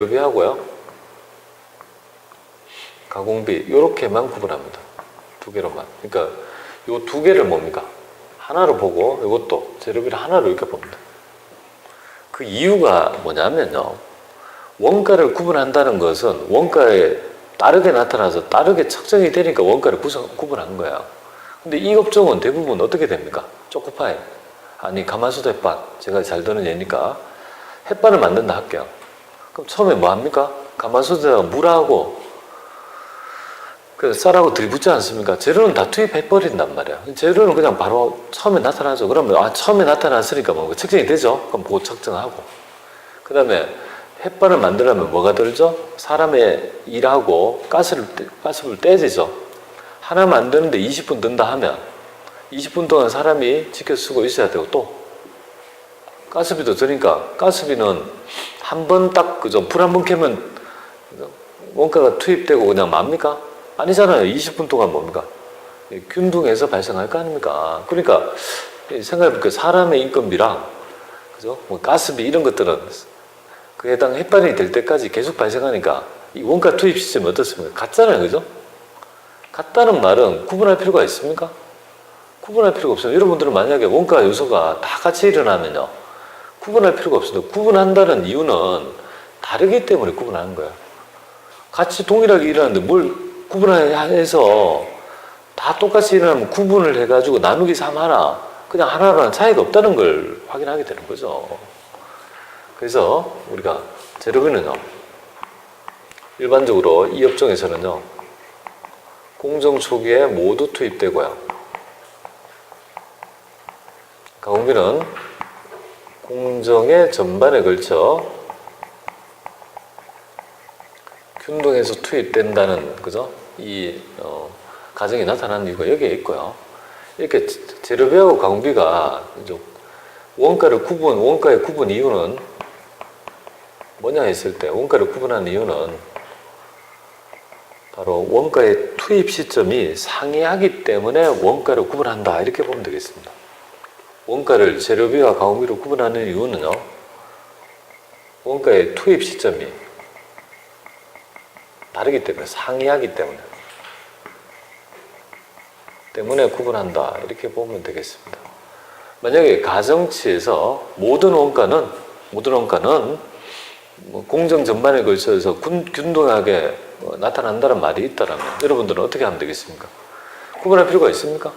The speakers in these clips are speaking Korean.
재료비하고요, 가공비 이렇게만 구분합니다. 두 개로만. 그러니까 이 두 개를 뭡니까? 하나로 보고 이것도 재료비를 하나로 이렇게 봅니다. 그 이유가 뭐냐면요, 원가를 구분한다는 것은 원가에 다르게 나타나서 다르게 책정이 되니까 원가를 구분한 거예요. 근데 이 업종은 대부분 어떻게 됩니까? 초코파이, 아니 가마솥 햇반, 제가 잘 드는 예니까 햇반을 만든다 할게요. 그럼 처음에 뭐 합니까? 가마솥에다가 물하고 그 쌀하고 들이붓지 않습니까? 재료는 다 투입해버린단 말이야. 재료는 그냥 바로 처음에 나타나죠. 그러면 처음에 나타났으니까 뭐 측정이 되죠? 그럼 그거 측정하고. 그 다음에 햇반을 만들려면 뭐가 들죠? 사람의 일하고 가스를 떼지죠. 하나 만드는데 20분 든다 하면 20분 동안 사람이 지켜 쓰고 있어야 되고, 또 가스비도 드니까 가스비는 한 번 딱 그죠? 불 한 번 켜면 원가가 투입되고 그냥 맙니까? 아니잖아요. 20분 동안 뭡니까? 균등해서 발생할 거 아닙니까? 그러니까 생각해보니까 사람의 인건비랑 그죠? 뭐 가스비 이런 것들은 그 해당 햇반이 될 때까지 계속 발생하니까 이 원가 투입 시스템이 어떻습니까? 같잖아요. 그죠? 같다는 말은 구분할 필요가 있습니까? 구분할 필요가 없어요. 여러분들은 만약에 원가 요소가 다 같이 일어나면요, 구분할 필요가 없습니다. 구분한다는 이유는 다르기 때문에 구분하는 거예요. 같이 동일하게 일어나는데 뭘 구분해서 다 똑같이 일어나면 구분을 해가지고 나누기 3 하나, 그냥 하나로는 차이가 없다는 걸 확인하게 되는 거죠. 그래서 우리가 재료비는요, 일반적으로 이 업종에서는요, 공정 초기에 모두 투입되고요, 가공비는 공정의 전반에 걸쳐 균등해서 투입된다는, 그죠? 이 가정이 나타나는 이유가 여기에 있고요. 이렇게 재료비하고 가공비가 원가의 구분 이유는 뭐냐 했을 때, 원가를 구분하는 이유는 바로 원가의 투입 시점이 상이하기 때문에 원가를 구분한다, 이렇게 보면 되겠습니다. 원가를 재료비와 가공비로 구분하는 이유는요, 원가의 투입 시점이 다르기 때문에, 상이하기 때문에 구분한다, 이렇게 보면 되겠습니다. 만약에 가정치에서 모든 원가는 뭐 공정 전반에 걸쳐서 균등하게 나타난다는 말이 있다면 여러분들은 어떻게 하면 되겠습니까? 구분할 필요가 있습니까?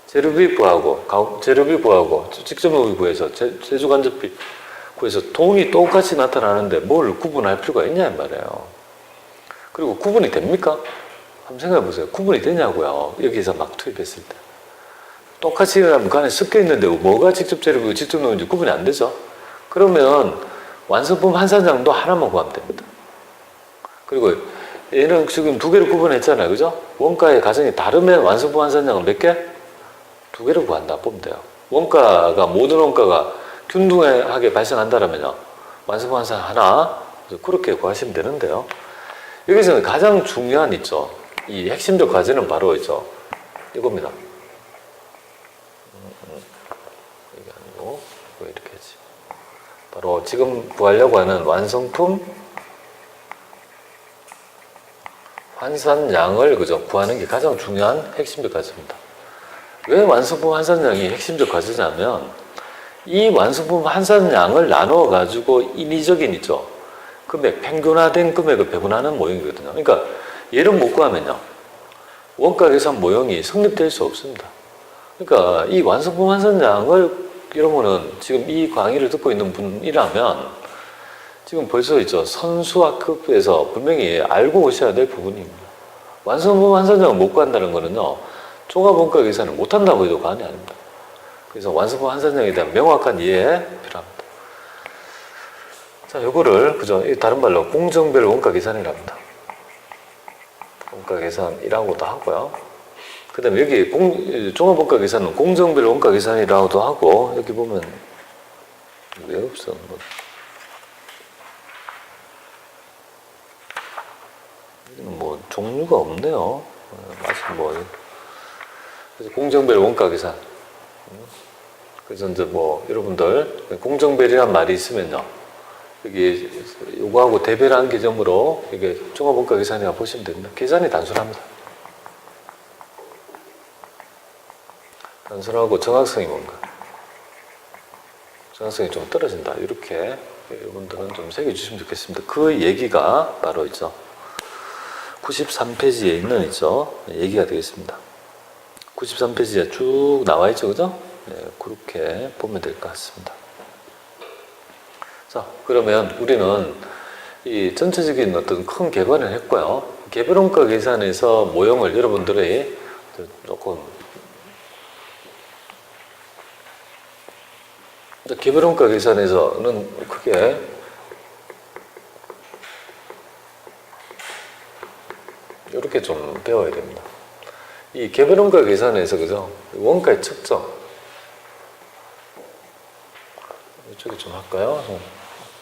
재료비 구하고 직접노비 구해서 제조간접비 구해서 돈이 똑같이 나타나는데 뭘 구분할 필요가 있냐 말이에요. 그리고 구분이 됩니까? 한번 생각해 보세요. 구분이 되냐고요. 여기서 막 투입했을 때 똑같이 일어나면 그 안에 섞여 있는데 뭐가 직접 재료비고 직접 노비인지 구분이 안 되죠. 그러면 완성품 한 산장도 하나만 구하면 됩니다. 그리고 얘는 지금 두 개를 구분했잖아요. 그죠? 원가의 가정이 다르면 완성품 한 산장은 몇 개? 두 개를 구한다 보면 돼요. 모든 원가가 균등하게 발생한다면요, 완성품 한 산장 하나, 그렇게 구하시면 되는데요. 여기서는 가장 중요한 이 핵심적 과제는 바로 이겁니다. 이게 아니고 이렇게 하지. 바로 지금 구하려고 하는 완성품 환산량을 구하는 게 가장 중요한 핵심적 과제입니다. 왜 완성품 환산량이 핵심적 과제냐면, 이 완성품 환산량을 나누어 가지고 인위적인 금액, 평균화된 금액을 배분하는 모형이거든요. 그러니까 얘를 못 구하면요, 원가 계산 모형이 성립될 수 없습니다. 그러니까 이 완성품 환산량을 여러분은 지금 이 강의를 듣고 있는 분이라면 지금 벌써 선수학급에서 분명히 알고 오셔야 될 부분입니다. 완성품 환산량을 못 구한다는 거는요, 종합원가 계산을 못한다고 해도 과언이 아닙니다. 그래서 완성품 환산량에 대한 명확한 이해 필요합니다. 자, 요거를 다른 말로 공정별 원가 계산이랍니다. 원가 계산이라고도 하고요. 그 다음에 여기 종합원가 계산은 공정별 원가 계산이라고도 하고, 여기 보면 왜 없어? 뭐 종류가 없네요. 그래서 공정별 원가 계산. 그래서 여러분들 공정별이란 말이 있으면요, 여기 요거하고 대별한 개념으로 이게 종합원가 계산이라고 보시면 됩니다. 계산이 단순합니다. 단순하고 정확성이 뭔가? 정확성이 좀 떨어진다. 이렇게 여러분들은 좀 새겨주시면 좋겠습니다. 그 얘기가 바로 있죠. 93페이지에 있는 있죠. 얘기가 되겠습니다. 93페이지에 쭉 나와 있죠. 그죠? 네, 그렇게 보면 될 것 같습니다. 자, 그러면 우리는 이 전체적인 어떤 큰 개관을 했고요. 개별원가 계산에서 모형을 여러분들이 조금 개별원가 계산에서는 크게 이렇게 좀 배워야 됩니다. 이 개별원가 계산에서 그죠? 원가의 측정 이쪽에 좀 할까요?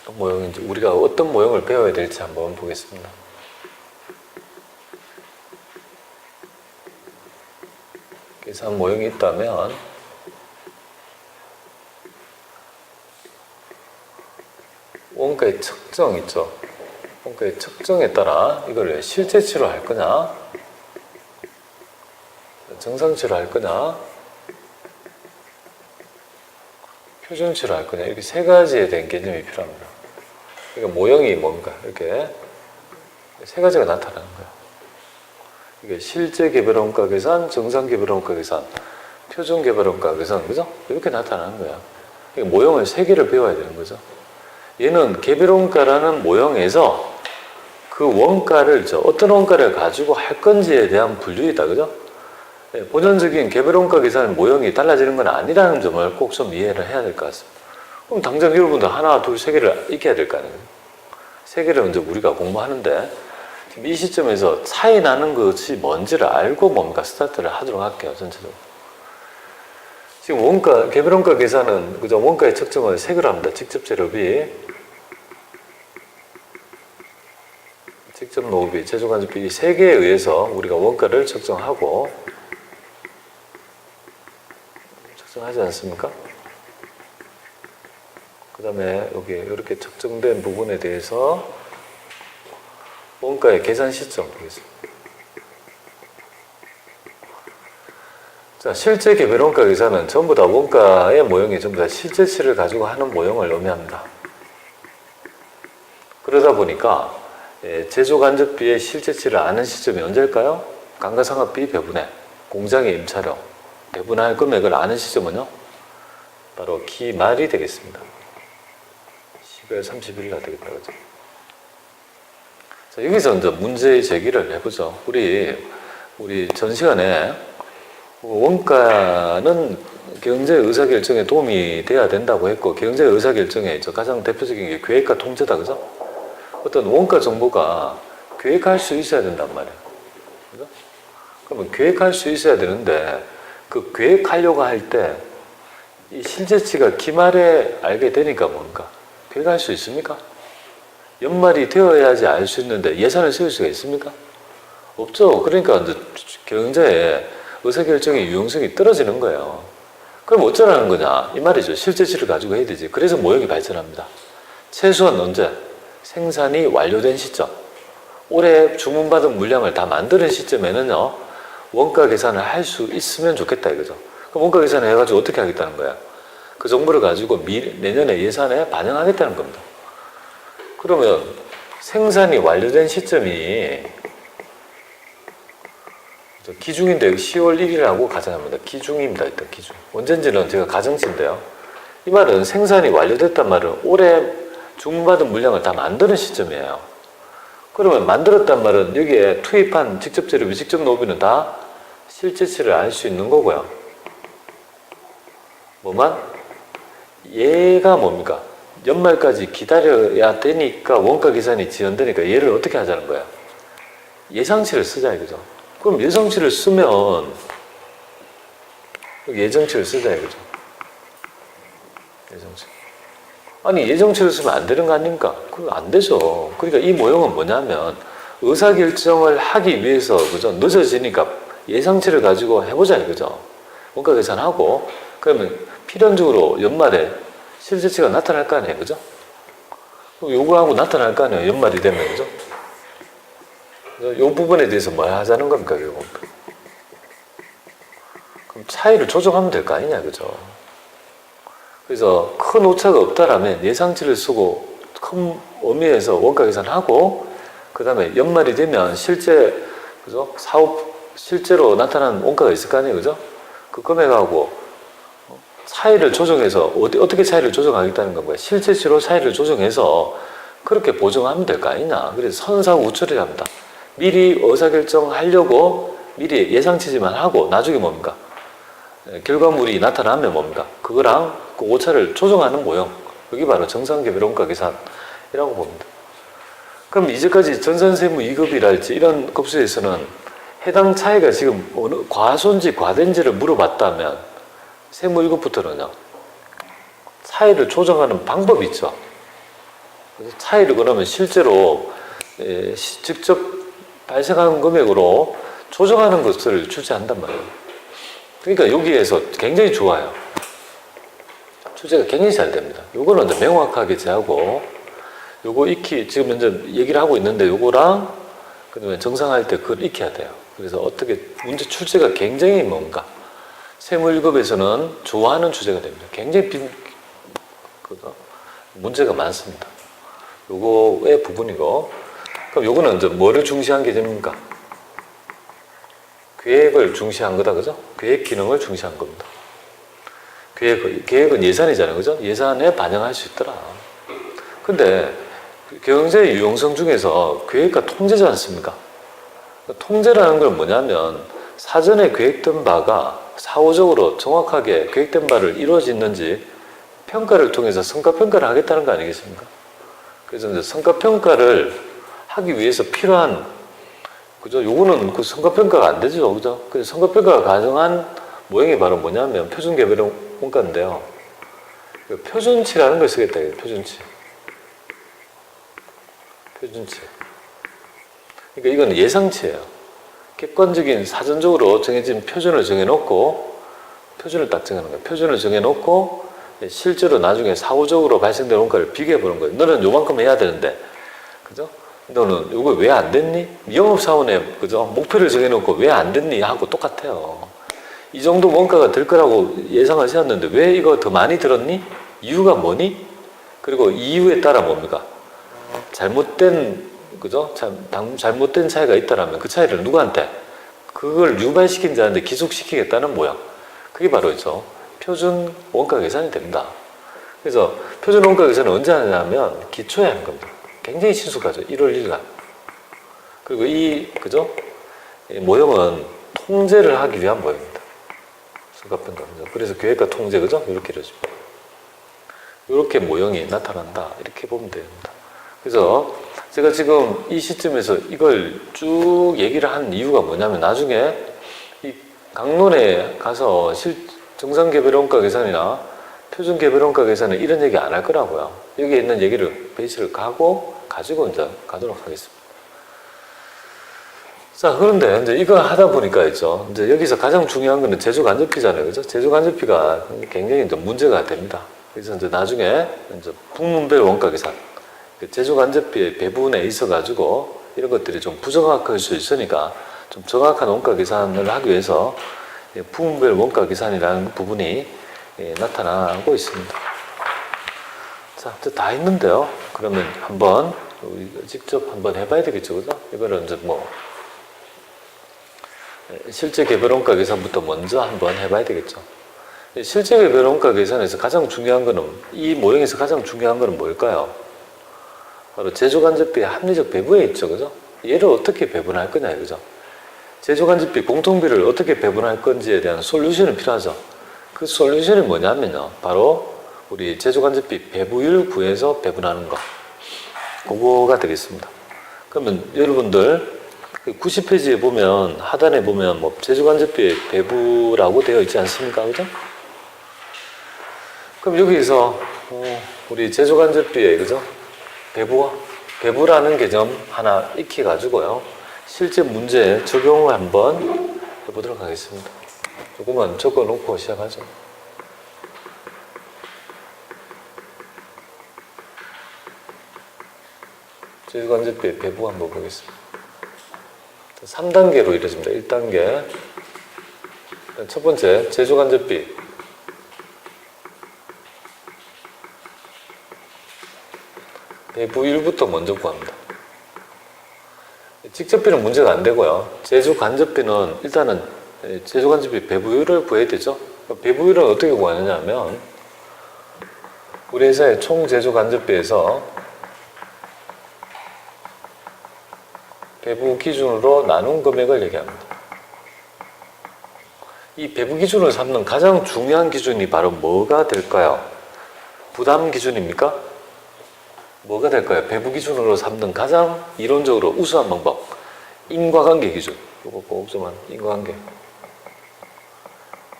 어떤 모형인지 우리가 어떤 모형을 배워야 될지 한번 보겠습니다. 계산 모형이 있다면 원가의 측정 있죠. 원가의 측정에 따라 이걸 실제치로 할 거냐, 정상치로 할 거냐, 표준치로 할 거냐, 이렇게 세 가지에 대한 개념이 필요합니다. 그러니까 모형이 뭔가 이렇게 세 가지가 나타나는 거예요. 이게 실제 개별원가 계산, 정상 개별원가 계산, 표준 개별원가 계산, 그죠? 이렇게 나타나는 거야. 그러니까 모형을 세 개를 배워야 되는 거죠. 얘는 개별원가라는 모형에서 그 원가를 어떤 원가를 가지고 할 건지에 대한 분류이다, 그죠? 본연적인 개별원가 계산 모형이 달라지는 건 아니라는 점을 꼭 좀 이해를 해야 될 것 같습니다. 그럼 당장 여러분들 하나, 둘, 세 개를 익혀야 될 거 아니에요? 세 개를 먼저 우리가 공부하는데 지금 이 시점에서 차이 나는 것이 뭔지를 알고 뭔가 스타트를 하도록 할게요, 전체적으로. 지금 원가, 개별원가 계산은 그죠? 원가의 측정을 세 개로 합니다. 직접 재료비, 직접 노후비, 제조간접비 이 세 개에 의해서 우리가 원가를 측정하고 측정하지 않습니까? 그 다음에 여기 이렇게 측정된 부분에 대해서 원가의 계산 시점 보겠습니다. 자, 실제 개별원가 계산은 전부 다 원가의 모형이 전부 다 실제치를 가지고 하는 모형을 의미합니다. 그러다 보니까 제조간접비의 실제치를 아는 시점이 언제일까요? 감가상각비 배분액, 공장의 임차료, 배분할 금액을 아는 시점은요? 바로 기말이 되겠습니다. 12월 30일 날 되겠다, 그죠? 자, 여기서 이제 문제 제기를 해보죠. 우리 전 시간에 원가는 경제 의사결정에 도움이 돼야 된다고 했고, 경제 의사결정의 가장 대표적인 게 계획과 통제다, 그죠? 어떤 원가 정보가 계획할 수 있어야 된단 말이에요. 그죠? 그러면 계획할 수 있어야 되는데, 그 계획하려고 할 때, 이 실제치가 기말에 알게 되니까 뭔가, 계획할 수 있습니까? 연말이 되어야지 알 수 있는데 예산을 세울 수가 있습니까? 없죠. 그러니까 이제 경제에 의사결정의 유용성이 떨어지는 거예요. 그럼 어쩌라는 거냐? 이 말이죠. 실제치를 가지고 해야 되지. 그래서 모형이 발전합니다. 최소한 언제? 생산이 완료된 시점. 올해 주문받은 물량을 다 만드는 시점에는요, 원가 계산을 할 수 있으면 좋겠다 이거죠. 그럼 원가 계산을 해가지고 어떻게 하겠다는 거야? 그 정보를 가지고 내년에 예산에 반영하겠다는 겁니다. 그러면 생산이 완료된 시점이 기중인데 10월 1일이라고 가정합니다. 기중입니다. 일단 기중. 언젠지는 제가 가정치인데요. 이 말은 생산이 완료됐단 말은 올해 주문받은 물량을 다 만드는 시점이에요. 그러면 만들었단 말은 여기에 투입한 직접 재료비, 직접 노비는 다 실제치를 알 수 있는 거고요. 뭐만? 얘가 뭡니까? 연말까지 기다려야 되니까 원가 계산이 지연되니까 얘를 어떻게 하자는 거야? 예상치를 쓰자 이거죠. 그럼 예상치를 쓰면 예정치를 쓰자 이거죠. 예정치. 아니 예정치를 쓰면 안 되는 거 아닙니까? 그거 안 되죠. 그러니까 이 모형은 뭐냐면 의사결정을 하기 위해서 그죠? 늦어지니까 예상치를 가지고 해보자 이거죠. 원가 계산하고 그러면 필연적으로 연말에 실제치가 나타날 거 아니에요, 그죠? 요거하고 나타날 거 아니에요. 연말이 되면, 그죠? 요 부분에 대해서 뭐 하자는 겁니까, 결국? 그럼 차이를 조정하면 될 거 아니냐, 그죠? 그래서 큰 오차가 없다라면 예상치를 쓰고 큰 의미에서 원가 계산하고, 그 다음에 연말이 되면 실제, 그죠? 실제로 나타난 원가가 있을 거 아니에요, 그죠? 그 금액하고 차이를 조정해서 어떻게 차이를 조정하겠다는 건가요? 실제치로 차이를 조정해서 그렇게 보정하면 될 거 아니냐. 그래서 선상우철이라 합니다. 미리 의사결정하려고 미리 예상치지만 하고 나중에 뭡니까? 결과물이 나타나면 뭡니까? 그거랑 그 오차를 조정하는 모형. 그게 바로 정상개별원가 계산이라고 봅니다. 그럼 이제까지 전산세무 2급이랄지 이런 급수에서는 해당 차이가 지금 어느 과소인지 과대인지를 물어봤다면 세무 1급부터는요. 차이를 조정하는 방법이 있죠. 그래서 차이를 그러면 실제로 직접 발생하는 금액으로 조정하는 것을 출제한단 말이에요. 그러니까 여기에서 굉장히 좋아요. 출제가 굉장히 잘 됩니다. 요거는 이제 명확하게 제하고 요거 익히 지금 현재 얘기를 하고 있는데 요거랑 그다음에 정상할 때 그걸 익혀야 돼요. 그래서 어떻게 문제 출제가 굉장히 뭔가 세무 1급에서는 좋아하는 주제가 됩니다. 굉장히 문제가 많습니다. 요거의 부분이고, 그럼 요거는 이제 뭐를 중시한 개념입니까? 계획을 중시한 거다, 그죠? 계획 기능을 중시한 겁니다. 계획은 예산이잖아요, 그죠? 예산에 반영할 수 있더라. 근데 경제 유용성 중에서 계획과 통제지 않습니까? 통제라는 건 뭐냐면 사전에 계획된 바가 사후적으로 정확하게 계획된 바를 이루어지는지 평가를 통해서 성과평가를 하겠다는 거 아니겠습니까? 그래서 이제 성과평가를 하기 위해서 필요한, 그죠? 요거는 그 성과평가가 안 되죠, 그죠? 그래서 성과평가가 가능한 모형이 바로 뭐냐면 표준개별원가인데요. 표준치라는 걸 쓰겠다, 표준치. 표준치. 그러니까 이건 예상치예요. 객관적인 사전적으로 정해진 표준을 정해놓고, 표준을 딱 정하는 거예요. 표준을 정해놓고 실제로 나중에 사후적으로 발생된 원가를 비교해보는 거예요. 너는 요만큼 해야 되는데, 그죠? 너는 이거 왜 안 됐니? 영업사원에, 그죠? 목표를 정해놓고 왜 안 됐니? 하고 똑같아요. 이 정도 원가가 들 거라고 예상을 세웠는데 왜 이거 더 많이 들었니? 이유가 뭐니? 그리고 이유에 따라 뭡니까? 잘못된, 그죠? 잘못된 차이가 있다라면 그 차이를 누구한테? 그걸 유발시킨 자한테 기속시키겠다는 모양. 그게 바로 있죠. 표준 원가 계산이 됩니다. 그래서 표준 원가 계산은 언제 하냐면 기초에 하는 겁니다. 굉장히 친숙하죠. 1월 1일. 그리고 그죠? 이 모형은 통제를 하기 위한 모형입니다. 성과평가입니다. 그래서 계획과 통제, 그죠? 이렇게 이루어집니다. 이렇게 모형이 나타난다. 이렇게 보면 됩니다. 그래서 제가 지금 이 시점에서 이걸 쭉 얘기를 한 이유가 뭐냐면 나중에 이 강론에 가서 정상개별원가 계산이나 표준개별원가 계산은 이런 얘기 안 할 거라고요. 여기에 있는 얘기를 베이스를 가지고 이제 가도록 하겠습니다. 자, 그런데 이제 이거 하다 보니까 있죠. 이제 여기서 가장 중요한 거는 제조간접비잖아요. 그죠? 제조간접비가 굉장히 이제 문제가 됩니다. 그래서 이제 나중에 이제 부문별 원가 계산, 제조간접비의 배분에 있어가지고 이런 것들이 좀 부정확할 수 있으니까 좀 정확한 원가 계산을 하기 위해서 부문별 원가 계산이라는 부분이 나타나고 있습니다. 자, 이제 다 했는데요. 그러면 한번 직접 한번 해봐야 되겠죠, 그죠? 이거는 이제 뭐 실제 개별원가 계산부터 먼저 한번 해봐야 되겠죠. 실제 개별원가 계산에서 가장 중요한 거는 이 모형에서 가장 중요한 거는 뭘까요? 바로 제조간접비의 합리적 배분에 있죠, 그죠? 얘를 어떻게 배분할 거냐, 그죠? 제조간접비 공통비를 어떻게 배분할 건지에 대한 솔루션이 필요하죠. 그 솔루션이 뭐냐면요, 바로 우리 제조간접비 배분율 구해서 배분하는 거, 그거가 되겠습니다. 그러면 여러분들 90페이지에 보면 하단에 보면 뭐 제조간접비의 배분라고 되어 있지 않습니까, 그죠? 그럼 여기서 우리 제조간접비의, 그죠? 배부라는 개념 하나 익혀가지고요. 실제 문제에 적용을 한번 해보도록 하겠습니다. 조금만 적어놓고 시작하죠. 제조간접비의 배분 한번 보겠습니다. 3단계로 이루어집니다. 1단계. 첫 번째, 제조간접비. 배부율부터 먼저 구합니다. 직접비는 문제가 안 되고요. 제조간접비는 일단은 제조간접비 배부율을 구해야 되죠. 배부율은 어떻게 구하느냐 하면 우리 회사의 총 제조간접비에서 배부 기준으로 나눈 금액을 얘기합니다. 이 배부 기준을 삼는 가장 중요한 기준이 바로 뭐가 될까요? 부담 기준입니까? 뭐가 될까요? 배부 기준으로 삼는 가장 이론적으로 우수한 방법. 인과관계 기준. 이거 꼭 좀 인과관계.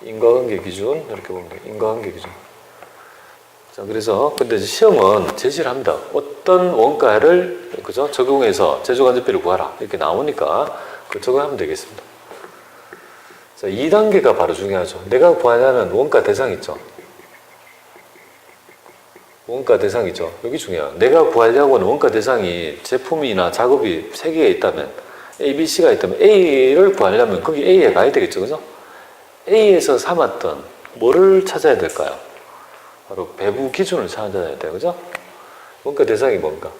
인과관계 기준. 이렇게 보면 돼요. 인과관계 기준. 자, 그래서 근데 시험은 제시를 합니다. 어떤 원가를 그죠? 적용해서 제조간접비를 구하라. 이렇게 나오니까 그 적용하면 되겠습니다. 자, 2단계가 바로 중요하죠. 내가 구하냐는 원가 대상 있죠. 원가 대상 있죠. 여기 중요해요. 내가 구하려고 하는 원가 대상이 제품이나 작업이 3개가 있다면 A, B, C가 있다면 A를 구하려면 거기 A에 가야 되겠죠. 그죠? A에서 삼았던 뭐를 찾아야 될까요? 바로 배부 기준을 찾아야 돼요. 그죠? 원가 대상이 뭔가?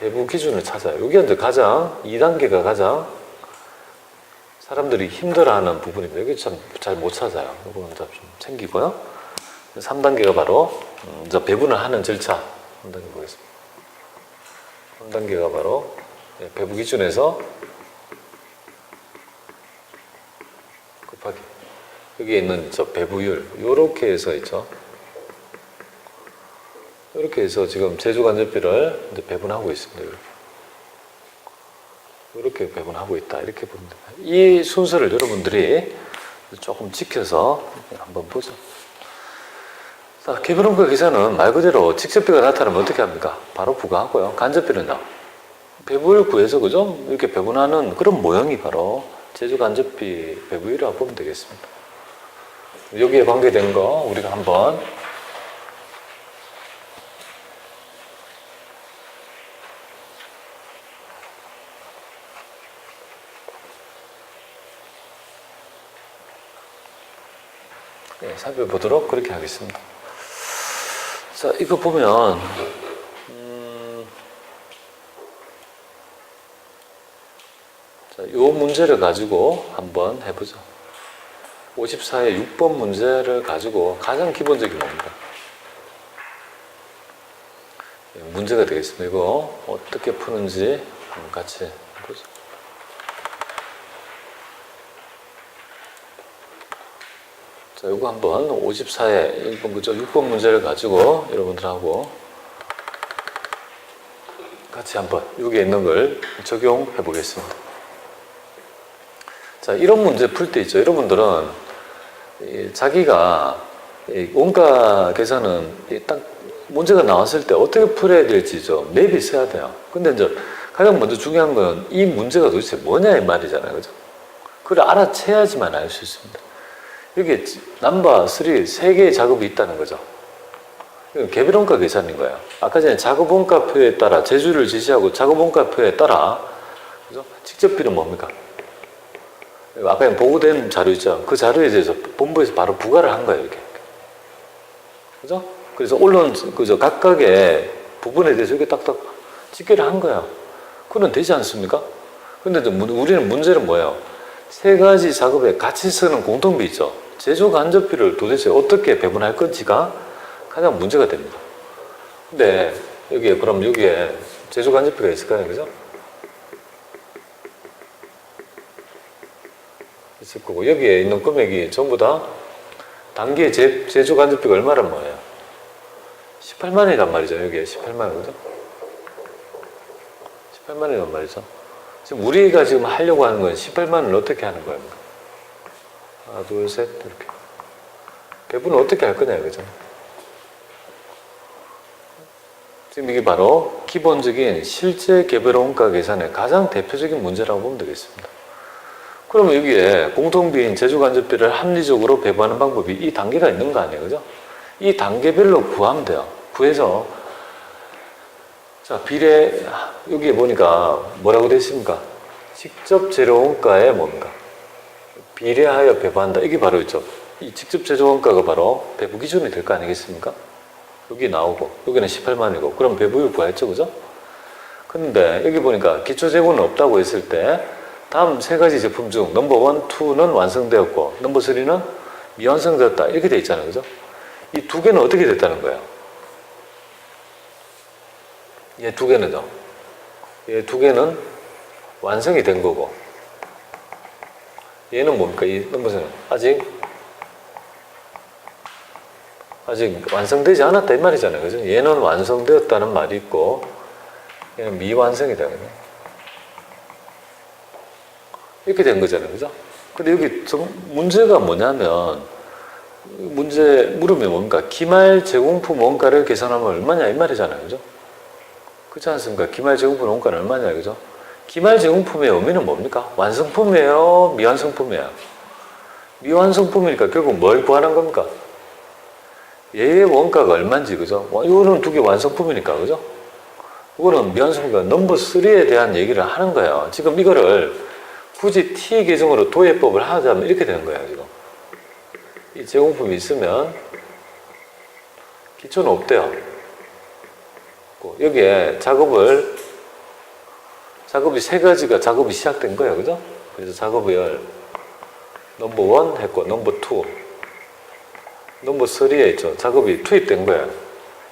배부 기준을 찾아요. 여기 이제 가장 2단계가 가장 사람들이 힘들어하는 부분입니다. 여기 참 잘 못 찾아요. 이거는 좀 챙기고요. 3단계가 바로 이제 배분을 하는 절차. 3단계 보겠습니다. 3단계가 바로 배부 기준에서 곱하기 여기에 있는 저 배부율 요렇게 해서 있죠. 이렇게 해서 지금 제조간접비를 이제 배분하고 있습니다. 이렇게 배분하고 있다. 이렇게 보면 됩니다. 이 순서를 여러분들이 조금 지켜서 한번 보죠. 자, 개별원가 계산은 말 그대로 직접비가 나타나면 어떻게 합니까? 바로 부과하고요. 간접비는요. 배부를 구해서 그죠? 이렇게 배분하는 그런 모형이 바로 제조간접비 배부율이라고 보면 되겠습니다. 여기에 관계된 거 우리가 한번 살펴보도록 그렇게 하겠습니다. 자, 이거 보면 자, 요 문제를 가지고 한번 해보죠. 54의 6번 문제를 가지고 가장 기본적인 겁니다. 문제가 되겠습니다. 이거 어떻게 푸는지 한번 같이 보죠. 자, 이거 한번 54의 1번, 그죠? 6번 문제를 가지고 여러분들하고 같이 한번 여기에 있는 걸 적용해 보겠습니다. 자, 이런 문제 풀 때 있죠. 여러분들은 자기가 원가 계산은 딱 문제가 나왔을 때 어떻게 풀어야 될지 좀 맵이 있어야 돼요. 근데 이제 가장 먼저 중요한 건 이 문제가 도대체 뭐냐 이 말이잖아요. 그죠? 그걸 알아채야지만 알 수 있습니다. 여기 넘버 3, 3개의 작업이 있다는 거죠. 이건 개별원가 계산인 거예요. 아까 전에 작업원가표에 따라 제주를 지시하고 작업원가표에 따라 그죠? 직접비는 뭡니까? 아까 보고된 자료 있죠. 그 자료에 대해서 본부에서 바로 부과를 한 거예요. 이렇게. 그죠? 그래서 언론 그죠? 각각의 부분에 대해서 이렇게 딱딱 집계를 한 거예요. 그건 되지 않습니까? 근데 우리는 문제는 뭐예요? 3가지 작업에 같이 쓰는 공통비 있죠. 제조간접비를 도대체 어떻게 배분할 건지가 가장 문제가 됩니다. 근데 여기에 그럼 여기에 제조간접비가 있을까요? 그죠? 있을 거고 여기에 있는 금액이 전부 다 단기의 제조간접비가 얼마란 말이에요? 18만 원이란 말이죠. 여기에 18만 원 그죠? 18만 원이란 말이죠. 지금 우리가 지금 하려고 하는 건 18만 원을 어떻게 하는 거예요? 하나, 둘, 셋 이렇게 배분을 어떻게 할 거냐 그죠? 지금 이게 바로 기본적인 실제 개별원가 계산의 가장 대표적인 문제라고 보면 되겠습니다. 그러면 여기에 공통비인 제조간접비를 합리적으로 배분하는 방법이 이 단계가 있는 거 아니에요? 그죠? 이 단계별로 구하면 돼요. 구해서 자, 비례, 여기 보니까 뭐라고 되어 있습니까? 직접 재료원가에 뭡니까? 비례하여 배부한다. 이게 바로 있죠. 이 직접 재료원가가 바로 배부 기준이 될 거 아니겠습니까? 여기 나오고, 여기는 18만이고, 그럼 배부율 구했죠, 그죠? 근데 여기 보니까 기초재고는 없다고 했을 때, 다음 세 가지 제품 중 넘버 1, 2는 완성되었고, 넘버 3는 미완성되었다. 이렇게 돼 있잖아요, 그죠? 이 두 개는 어떻게 됐다는 거예요? 얘 두 개는요. 얘 두 개는 완성이 된 거고, 얘는 뭡니까? 이 넘버는 아직 완성되지 않았다 이 말이잖아요, 그죠? 얘는 완성되었다는 말이 있고, 얘는 미완성이 되거든요. 이렇게 된 거잖아요, 그죠? 근데 여기 문제가 뭐냐면, 문제 물으면 뭡니까? 기말 제공품 원가를 계산하면 얼마냐 이 말이잖아요, 그죠? 그렇지 않습니까? 기말 제공품 원가는 얼마냐, 그죠? 기말 제공품의 의미는 뭡니까? 완성품이에요? 미완성품이에요? 미완성품이니까 결국 뭘 구하는 겁니까? 얘의 원가가 얼마인지, 그죠? 이거는 두 개 완성품이니까, 그죠? 이거는 미완성품이니까 넘버 3에 대한 얘기를 하는 거예요. 지금 이거를 굳이 T 계정으로 도예법을 하자면 이렇게 되는 거예요, 지금. 이 제공품이 있으면 기초는 없대요. 여기에 작업이 세 가지가 작업이 시작된 거예요, 그죠? 그래서 작업을 넘버 1 했고, 넘버 2, 넘버 3에 있죠. 작업이 투입된 거예요.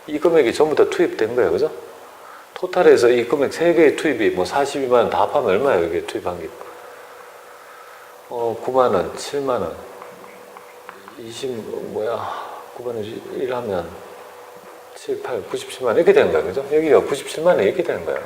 이 금액이 전부 다 투입된 거예요, 그죠? 토탈에서 이 금액 3개의 투입이 뭐 42만 원 다 합하면 얼마예요, 이게 투입한 게? 9만 원, 7만 원, 9만 원 1하면 7, 8, 97만 원 이렇게 되는 거예요, 그죠? 여기가 97만 원 이렇게 되는 거예요.